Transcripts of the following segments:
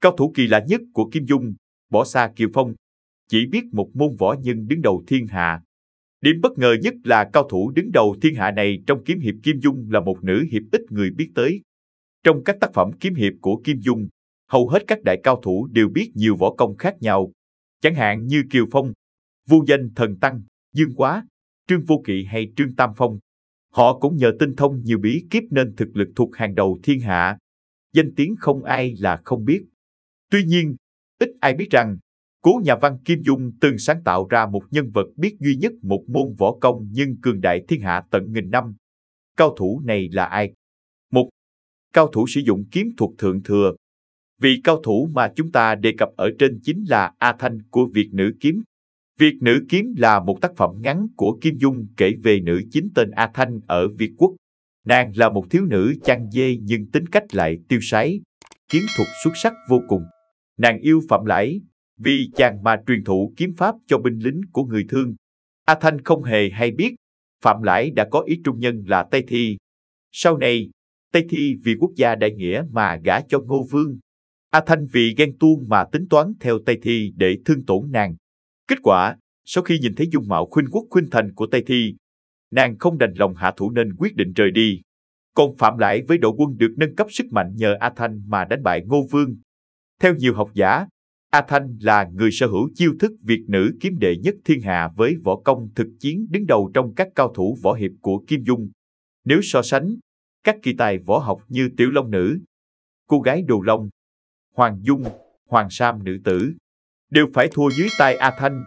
Cao thủ kỳ lạ nhất của Kim Dung, bỏ xa Kiều Phong, chỉ biết một môn võ nhưng đứng đầu thiên hạ. Điểm bất ngờ nhất là cao thủ đứng đầu thiên hạ này trong kiếm hiệp Kim Dung là một nữ hiệp ít người biết tới. Trong các tác phẩm kiếm hiệp của Kim Dung, hầu hết các đại cao thủ đều biết nhiều võ công khác nhau, chẳng hạn như Kiều Phong, vô danh Thần Tăng, Dương Quá, Trương Vô Kỵ hay Trương Tam Phong. Họ cũng nhờ tinh thông nhiều bí kíp nên thực lực thuộc hàng đầu thiên hạ, danh tiếng không ai là không biết. Tuy nhiên, ít ai biết rằng, cố nhà văn Kim Dung từng sáng tạo ra một nhân vật biết duy nhất một môn võ công nhưng cường đại thiên hạ tận nghìn năm. Cao thủ này là ai? Một, cao thủ sử dụng kiếm thuật thượng thừa. Vị cao thủ mà chúng ta đề cập ở trên chính là A Thanh của Việt Nữ Kiếm. Việt Nữ Kiếm là một tác phẩm ngắn của Kim Dung kể về nữ chính tên A Thanh ở Việt Quốc. Nàng là một thiếu nữ chăn dê nhưng tính cách lại tiêu sái, kiếm thuật xuất sắc vô cùng. Nàng yêu Phạm Lãi, vì chàng mà truyền thụ kiếm pháp cho binh lính của người Thương. A Thanh không hề hay biết, Phạm Lãi đã có ý trung nhân là Tây Thi. Sau này, Tây Thi vì quốc gia đại nghĩa mà gả cho Ngô Vương. A Thanh vì ghen tuông mà tính toán theo Tây Thi để thương tổn nàng. Kết quả, sau khi nhìn thấy dung mạo khuynh quốc khuynh thành của Tây Thi, nàng không đành lòng hạ thủ nên quyết định rời đi. Còn Phạm Lãi với đội quân được nâng cấp sức mạnh nhờ A Thanh mà đánh bại Ngô Vương. Theo nhiều học giả, A Thanh là người sở hữu chiêu thức Việt Nữ Kiếm đệ nhất thiên hạ với võ công thực chiến đứng đầu trong các cao thủ võ hiệp của Kim Dung. Nếu so sánh, các kỳ tài võ học như Tiểu Long Nữ, Cô Gái Đồ Long, Hoàng Dung, Hoàng Sam Nữ Tử, đều phải thua dưới tay A Thanh.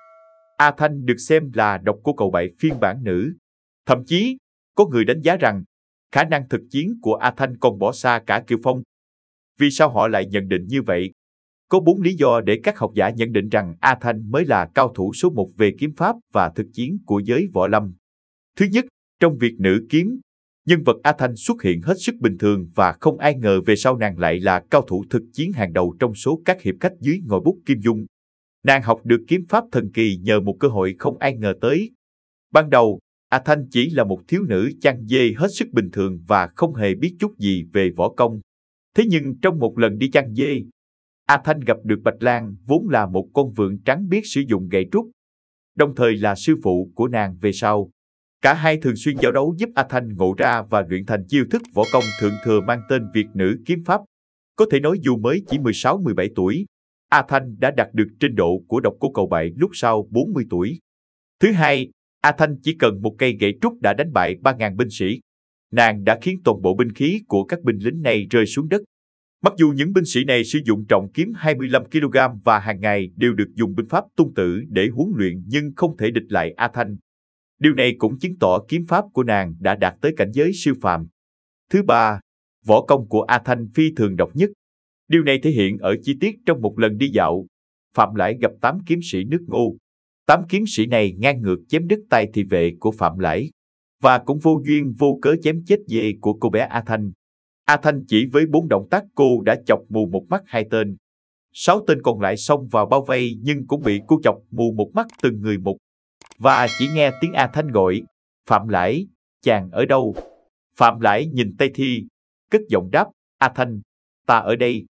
A Thanh được xem là độc cô cầu bại phiên bản nữ. Thậm chí, có người đánh giá rằng, khả năng thực chiến của A Thanh còn bỏ xa cả Kiều Phong. Vì sao họ lại nhận định như vậy? Có 4 lý do để các học giả nhận định rằng A Thanh mới là cao thủ số 1 về kiếm pháp và thực chiến của giới võ lâm. Thứ nhất, trong Việt Nữ Kiếm, nhân vật A Thanh xuất hiện hết sức bình thường và không ai ngờ về sau nàng lại là cao thủ thực chiến hàng đầu trong số các hiệp khách dưới ngòi bút Kim Dung. Nàng học được kiếm pháp thần kỳ nhờ một cơ hội không ai ngờ tới. Ban đầu, A Thanh chỉ là một thiếu nữ chăn dê hết sức bình thường và không hề biết chút gì về võ công. Thế nhưng trong một lần đi chăn dê, A Thanh gặp được Bạch Lan vốn là một con vượn trắng biết sử dụng gậy trúc, đồng thời là sư phụ của nàng về sau. Cả hai thường xuyên giao đấu giúp A Thanh ngộ ra và luyện thành chiêu thức võ công thượng thừa mang tên Việt Nữ Kiếm Pháp. Có thể nói dù mới chỉ 16-17 tuổi, A Thanh đã đạt được trình độ của độc cô cầu bại lúc sau 40 tuổi. Thứ hai, A Thanh chỉ cần một cây gậy trúc đã đánh bại 3.000 binh sĩ. Nàng đã khiến toàn bộ binh khí của các binh lính này rơi xuống đất. Mặc dù những binh sĩ này sử dụng trọng kiếm 25 kg và hàng ngày đều được dùng binh pháp tung tử để huấn luyện nhưng không thể địch lại A Thanh. Điều này cũng chứng tỏ kiếm pháp của nàng đã đạt tới cảnh giới siêu phàm. Thứ ba, võ công của A Thanh phi thường độc nhất. Điều này thể hiện ở chi tiết trong một lần đi dạo, Phạm Lãi gặp 8 kiếm sĩ nước Ngô. 8 kiếm sĩ này ngang ngược chém đứt tay thị vệ của Phạm Lãi và cũng vô duyên vô cớ chém chết dê của cô bé A Thanh. A Thanh chỉ với 4 động tác cô đã chọc mù một mắt 2 tên. 6 tên còn lại xông vào bao vây nhưng cũng bị cô chọc mù một mắt từng người một. Và chỉ nghe tiếng A Thanh gọi, Phạm Lãi, chàng ở đâu? Phạm Lãi nhìn Tây Thi, cất giọng đáp, A Thanh, ta ở đây.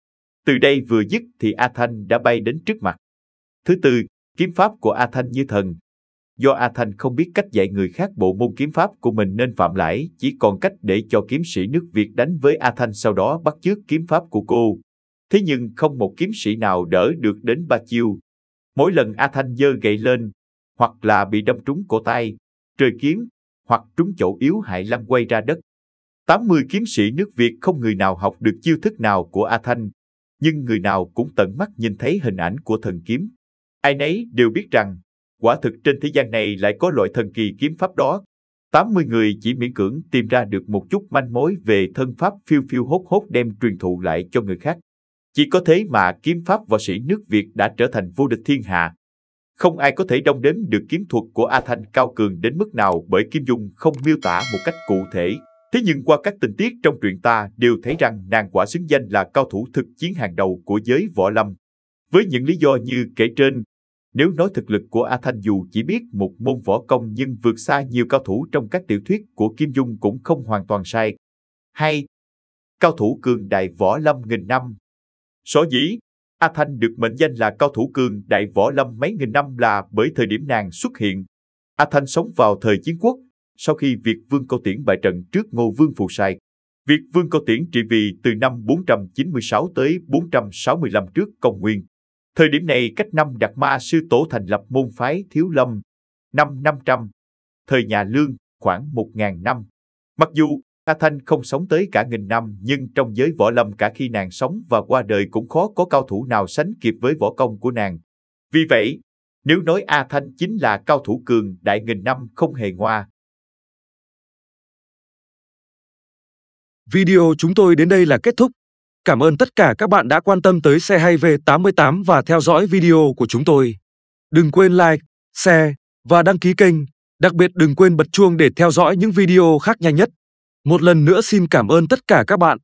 Từ đây vừa dứt thì A Thanh đã bay đến trước mặt. Thứ tư, kiếm pháp của A Thanh như thần. Do A Thanh không biết cách dạy người khác bộ môn kiếm pháp của mình nên Phạm Lãi chỉ còn cách để cho kiếm sĩ nước Việt đánh với A Thanh sau đó bắt chước kiếm pháp của cô. Thế nhưng không một kiếm sĩ nào đỡ được đến 3 chiêu. Mỗi lần A Thanh giơ gậy lên, hoặc là bị đâm trúng cổ tay, rơi kiếm, hoặc trúng chỗ yếu hại lăn quay ra đất. 80 kiếm sĩ nước Việt không người nào học được chiêu thức nào của A Thanh, nhưng người nào cũng tận mắt nhìn thấy hình ảnh của thần kiếm. Ai nấy đều biết rằng, quả thực trên thế gian này lại có loại thần kỳ kiếm pháp đó. 80 người chỉ miễn cưỡng tìm ra được một chút manh mối về thân pháp phiêu phiêu hốt hốt đem truyền thụ lại cho người khác. Chỉ có thế mà kiếm pháp võ sĩ nước Việt đã trở thành vô địch thiên hạ. Không ai có thể đong đếm được kiếm thuật của A Thanh cao cường đến mức nào bởi Kim Dung không miêu tả một cách cụ thể. Thế nhưng qua các tình tiết trong truyện ta đều thấy rằng nàng quả xứng danh là cao thủ thực chiến hàng đầu của giới võ lâm. Với những lý do như kể trên, nếu nói thực lực của A Thanh dù chỉ biết một môn võ công nhưng vượt xa nhiều cao thủ trong các tiểu thuyết của Kim Dung cũng không hoàn toàn sai. 2. Cao thủ cường đại võ lâm nghìn năm. Sở dĩ A Thanh được mệnh danh là cao thủ cường đại võ lâm mấy nghìn năm là bởi thời điểm nàng xuất hiện. A Thanh sống vào thời chiến quốc, sau khi Việt Vương Câu Tiễn bại trận trước Ngô Vương Phù Sai. Việt Vương Câu Tiễn trị vì từ năm 496 tới 465 trước công nguyên. Thời điểm này cách năm Đạt Ma sư tổ thành lập môn phái Thiếu Lâm, năm 500. Thời nhà Lương, khoảng 1000 năm. Mặc dù A Thanh không sống tới cả nghìn năm, nhưng trong giới võ lâm cả khi nàng sống và qua đời cũng khó có cao thủ nào sánh kịp với võ công của nàng. Vì vậy, nếu nói A Thanh chính là cao thủ cường đại nghìn năm không hề ngoa. Video chúng tôi đến đây là kết thúc. Cảm ơn tất cả các bạn đã quan tâm tới Xe Hay V88 và theo dõi video của chúng tôi. Đừng quên like, share và đăng ký kênh. Đặc biệt đừng quên bật chuông để theo dõi những video khác nhanh nhất. Một lần nữa xin cảm ơn tất cả các bạn.